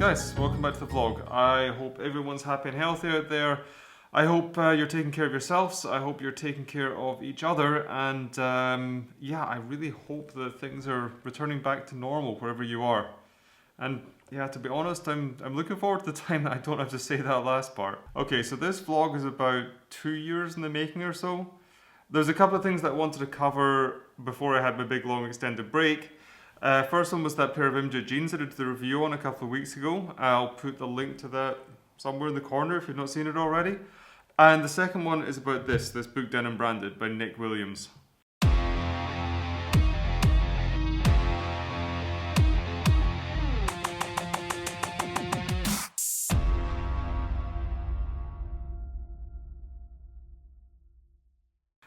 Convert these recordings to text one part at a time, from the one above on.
guys, welcome back to the vlog. I hope everyone's happy and healthy out there. I hope you're taking care of yourselves. I hope you're taking care of each other, and yeah, I really hope that things are returning back to normal wherever you are. And yeah, to be honest, I'm looking forward to the time that I don't have to say that last part. Okay, so this vlog is about 2 years in the making or so. There's a couple of things that I wanted to cover before I had my big long extended break. First one was that pair of MJ jeans I did the review on a couple of weeks ago. I'll put the link to that somewhere in the corner if you've not seen it already. And the second one is about this book Denim Branded by Nick Williams.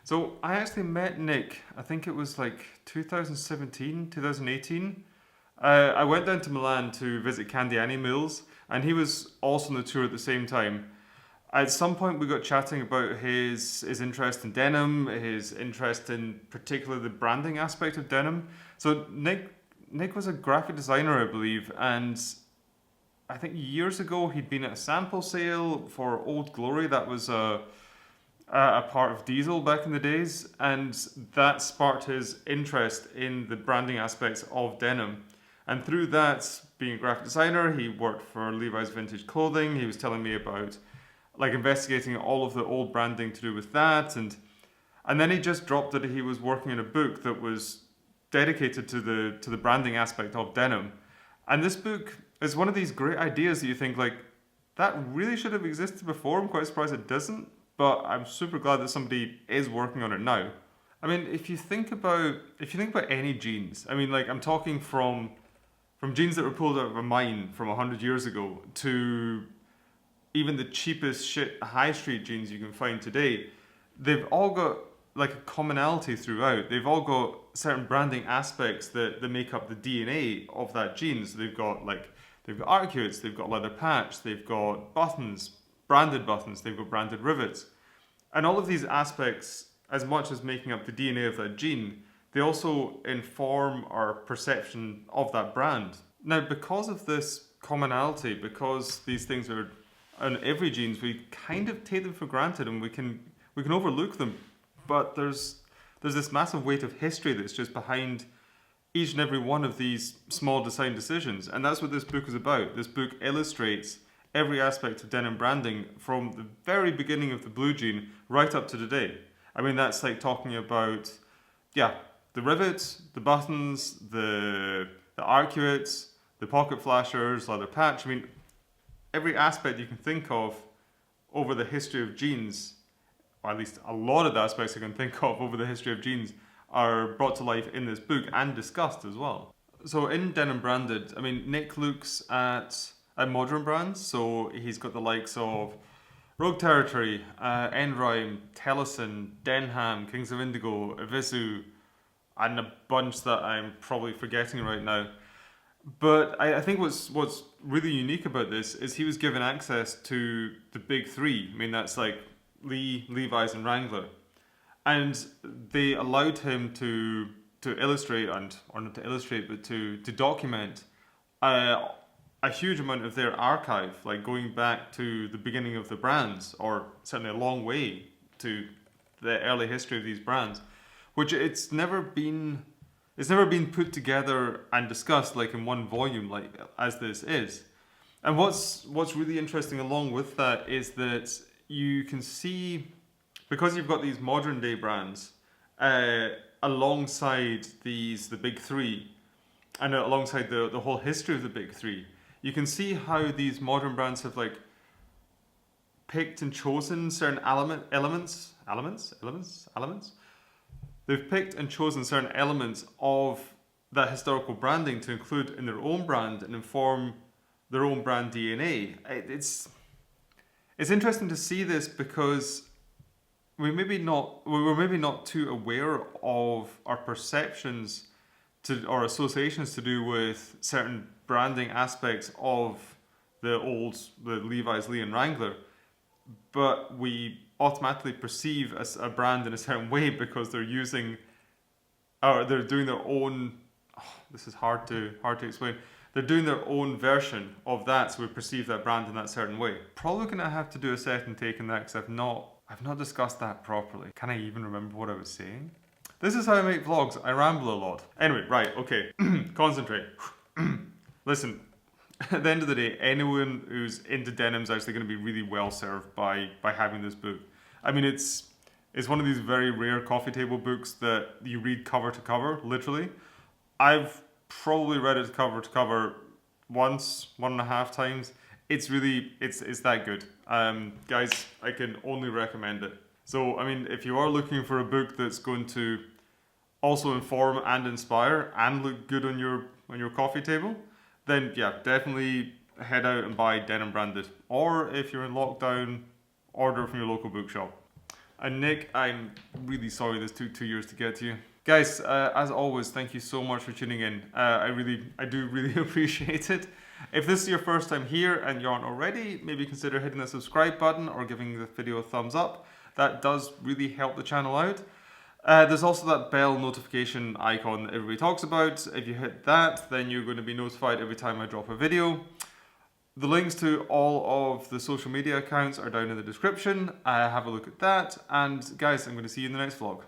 So I actually met Nick, I think it was like 2017, 2018. I went down to Milan to visit Candiani Mills, and he was also on the tour at the same time. At some point we got chatting about his interest in denim, his interest in particularly the branding aspect of denim. So Nick was a graphic designer, I believe, and I think years ago he'd been at a sample sale for Old Glory. That was a part of Diesel back in the days, and that sparked his interest in the branding aspects of denim. And through that, being a graphic designer, he worked for Levi's vintage clothing. He was telling me about like investigating all of the old branding to do with that, and then he just dropped that he was working on a book that was dedicated to the branding aspect of denim. And this book is one of these great ideas that you think like that really should have existed before. I'm quite surprised it doesn't. But I'm super glad that somebody is working on it now. I mean, if you think about any jeans, I mean, like I'm talking from jeans that were pulled out of a mine from 100 years ago to even the cheapest shit high street jeans you can find today, they've all got like a commonality throughout. They've all got certain branding aspects that make up the DNA of that jean. So they've got arcuates, they've got leather patch, they've got buttons, branded buttons, they've got branded rivets. And all of these aspects, as much as making up the DNA of that jean, they also inform our perception of that brand. Now, because of this commonality, because these things are on every jeans, we kind of take them for granted and we can overlook them. But there's this massive weight of history that's just behind each and every one of these small design decisions. And that's what this book is about. This book illustrates every aspect of denim branding from the very beginning of the blue jean right up to today. I mean, that's like talking about, yeah, the rivets, the buttons, the arcuates, the pocket flashers, leather patch. I mean, every aspect you can think of over the history of jeans, or at least a lot of the aspects I can think of over the history of jeans, are brought to life in this book and discussed as well. So in Denim Branded, I mean, Nick looks at modern brands, so he's got the likes of Rogue Territory, Enrhyme, Tellison, Denham, Kings of Indigo, Evisu, and a bunch that I'm probably forgetting right now. But I think what's really unique about this is he was given access to the big three. I mean, that's like Levi's and Wrangler. And they allowed him to illustrate, or not to illustrate, but to document a huge amount of their archive, like going back to the beginning of the brands, or certainly a long way to the early history of these brands, which it's never been put together and discussed like in one volume, like as this is. And what's really interesting along with that is that you can see, because you've got these modern day brands alongside the big three, and alongside the whole history of the big three, you can see how these modern brands have like picked and chosen certain elements. They've picked and chosen certain elements of that historical branding to include in their own brand and inform their own brand DNA. It's interesting to see this because we're maybe not too aware of our perceptions or associations to do with certain branding aspects of the Levi's, Lee and Wrangler, but we automatically perceive as a brand in a certain way because they're using, or they're doing their own. Oh, this is hard to explain. they're doing their own version of that, so we perceive that brand in that certain way. Probably gonna have to do a second take on that because I've not discussed that properly. Can I even remember what I was saying? This is how I make vlogs. I ramble a lot. Anyway, right, okay. Concentrate. Listen, at the end of the day, anyone who's into denim is actually going to be really well served by having this book. I mean, it's one of these very rare coffee table books that you read cover to cover, literally. I've probably read it cover to cover once, 1.5 times. It's really, it's that good. Guys, I can only recommend it. So, I mean, if you are looking for a book that's going to also inform and inspire and look good on your coffee table, then yeah, definitely head out and buy Denim Branded. Or if you're in lockdown, order from your local bookshop. And Nick, I'm really sorry this took 2 years to get to you. Guys, as always, thank you so much for tuning in. I do really appreciate it. If this is your first time here and you aren't already, maybe consider hitting the subscribe button or giving the video a thumbs up. That does really help the channel out. There's also that bell notification icon that everybody talks about. If you hit that, then you're going to be notified every time I drop a video. The links to all of the social media accounts are down in the description. Have a look at that. And guys, I'm going to see you in the next vlog.